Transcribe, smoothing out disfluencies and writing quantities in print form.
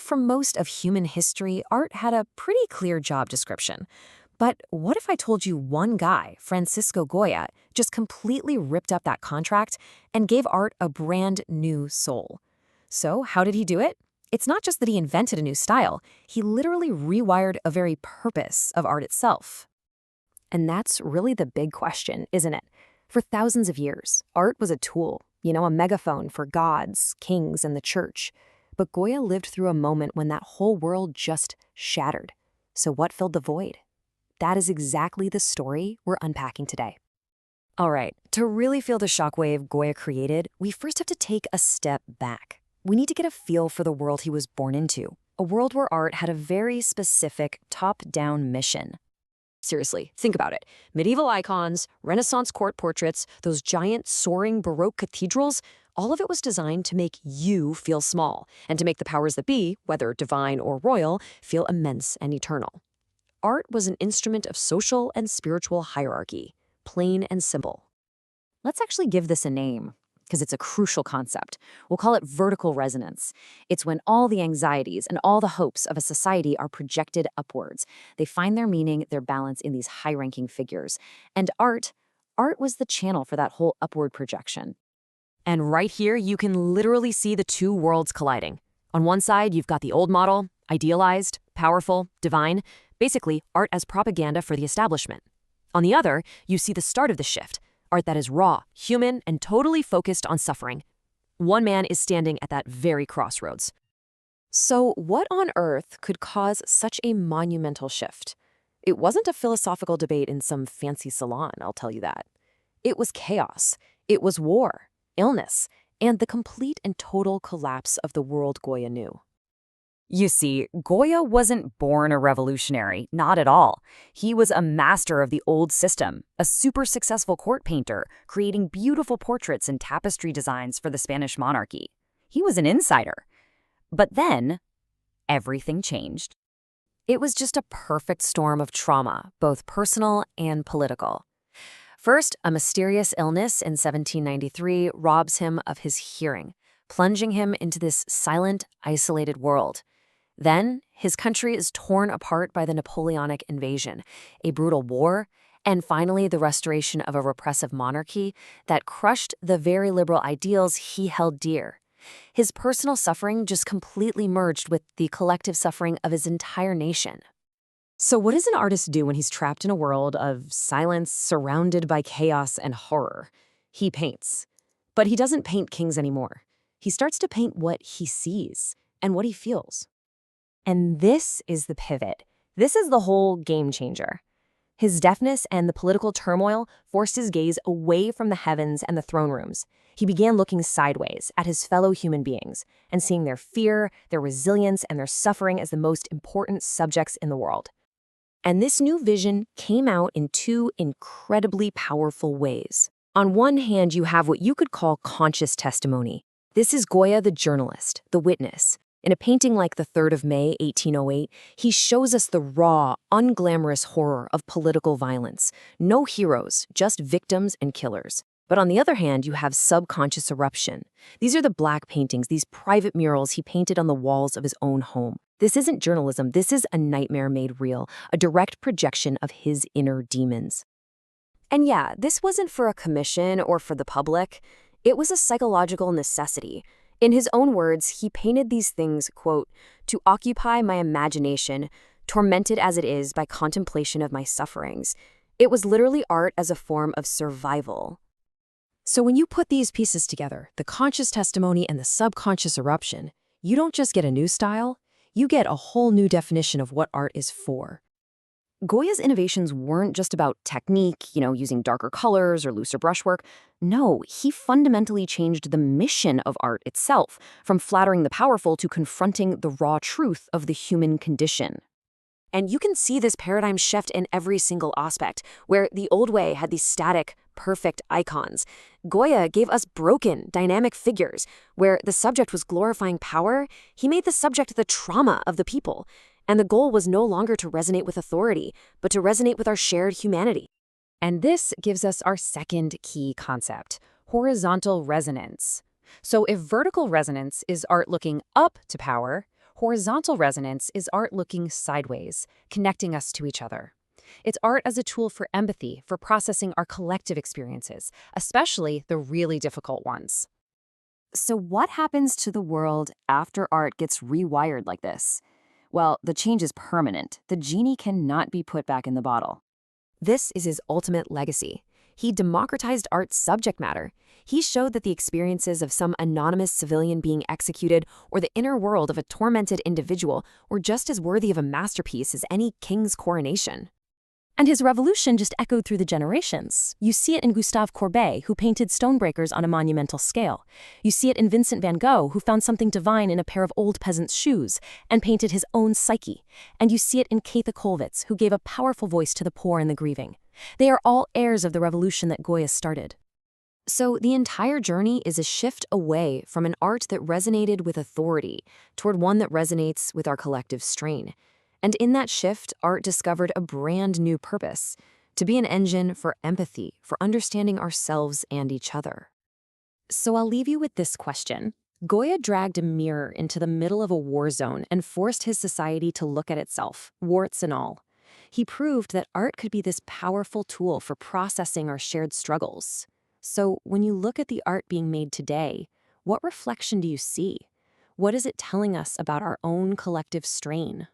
For most of human history, art had a pretty clear job description. But what if I told you one guy, Francisco Goya, just completely ripped up that contract and gave art a brand new soul? So, how did he do it? It's not just that he invented a new style, he literally rewired a very purpose of art itself. And that's really the big question, isn't it? For thousands of years, art was a tool, a megaphone for gods, kings, and the church. But Goya lived through a moment when that whole world just shattered. So what filled the void? That is exactly the story we're unpacking today. All right, to really feel the shockwave Goya created, we first have to take a step back. We need to get a feel for the world he was born into, a world where art had a very specific top-down mission. Seriously, think about it. Medieval icons, Renaissance court portraits, those giant soaring Baroque cathedrals, all of it was designed to make you feel small and to make the powers that be, whether divine or royal, feel immense and eternal. Art was an instrument of social and spiritual hierarchy, plain and simple. Let's actually give this a name, because it's a crucial concept. We'll call it vertical resonance. It's when all the anxieties and all the hopes of a society are projected upwards. They find their meaning, their balance in these high-ranking figures. And art was the channel for that whole upward projection. And right here, you can literally see the two worlds colliding. On one side, you've got the old model, idealized, powerful, divine, basically art as propaganda for the establishment. On the other, you see the start of the shift, art that is raw, human, and totally focused on suffering. One man is standing at that very crossroads. So what on earth could cause such a monumental shift? It wasn't a philosophical debate in some fancy salon, I'll tell you that. It was chaos. It was war, illness, and the complete and total collapse of the world Goya knew. You see, Goya wasn't born a revolutionary, not at all. He was a master of the old system, a super successful court painter, creating beautiful portraits and tapestry designs for the Spanish monarchy. He was an insider. But then, everything changed. It was just a perfect storm of trauma, both personal and political. First, a mysterious illness in 1793 robs him of his hearing, plunging him into this silent, isolated world. Then, his country is torn apart by the Napoleonic invasion, a brutal war, and finally the restoration of a repressive monarchy that crushed the very liberal ideals he held dear. His personal suffering just completely merged with the collective suffering of his entire nation. So what does an artist do when he's trapped in a world of silence, surrounded by chaos and horror? He paints. But he doesn't paint kings anymore. He starts to paint what he sees and what he feels. And this is the pivot. This is the whole game changer. His deafness and the political turmoil forced his gaze away from the heavens and the throne rooms. He began looking sideways at his fellow human beings and seeing their fear, their resilience, and their suffering as the most important subjects in the world. And this new vision came out in two incredibly powerful ways. On one hand, you have what you could call conscious testimony. This is Goya the journalist, the witness. In a painting like The 3rd of May, 1808, he shows us the raw, unglamorous horror of political violence. No heroes, just victims and killers. But on the other hand, you have subconscious eruption. These are the black paintings, these private murals he painted on the walls of his own home. This isn't journalism, this is a nightmare made real, a direct projection of his inner demons. And yeah, this wasn't for a commission or for the public. It was a psychological necessity. In his own words, he painted these things, quote, to occupy my imagination, tormented as it is by contemplation of my sufferings. It was literally art as a form of survival. So when you put these pieces together, the conscious testimony and the subconscious eruption, you don't just get a new style, you get a whole new definition of what art is for. Goya's innovations weren't just about technique, using darker colors or looser brushwork. No, he fundamentally changed the mission of art itself, from flattering the powerful to confronting the raw truth of the human condition. And you can see this paradigm shift in every single aspect, where the old way had these static, perfect icons. Goya gave us broken, dynamic figures, where the subject was glorifying power. He made the subject the trauma of the people. And the goal was no longer to resonate with authority, but to resonate with our shared humanity. And this gives us our second key concept, horizontal resonance. So if vertical resonance is art looking up to power, Horizontal resonance is art looking sideways, connecting us to each other. It's art as a tool for empathy, for processing our collective experiences, especially the really difficult ones. So, what happens to the world after art gets rewired like this? Well, the change is permanent. The genie cannot be put back in the bottle. This is his ultimate legacy. He democratized art's subject matter. He showed that the experiences of some anonymous civilian being executed or the inner world of a tormented individual were just as worthy of a masterpiece as any king's coronation. And his revolution just echoed through the generations. You see it in Gustave Courbet, who painted stonebreakers on a monumental scale. You see it in Vincent van Gogh, who found something divine in a pair of old peasant's shoes and painted his own psyche. And you see it in Katha Kollwitz, who gave a powerful voice to the poor and the grieving. They are all heirs of the revolution that Goya started. So the entire journey is a shift away from an art that resonated with authority toward one that resonates with our collective strain. And in that shift, art discovered a brand new purpose: to be an engine for empathy, for understanding ourselves and each other. So I'll leave you with this question. Goya dragged a mirror into the middle of a war zone and forced his society to look at itself, warts and all. He proved that art could be this powerful tool for processing our shared struggles. So when you look at the art being made today, what reflection do you see? What is it telling us about our own collective strain?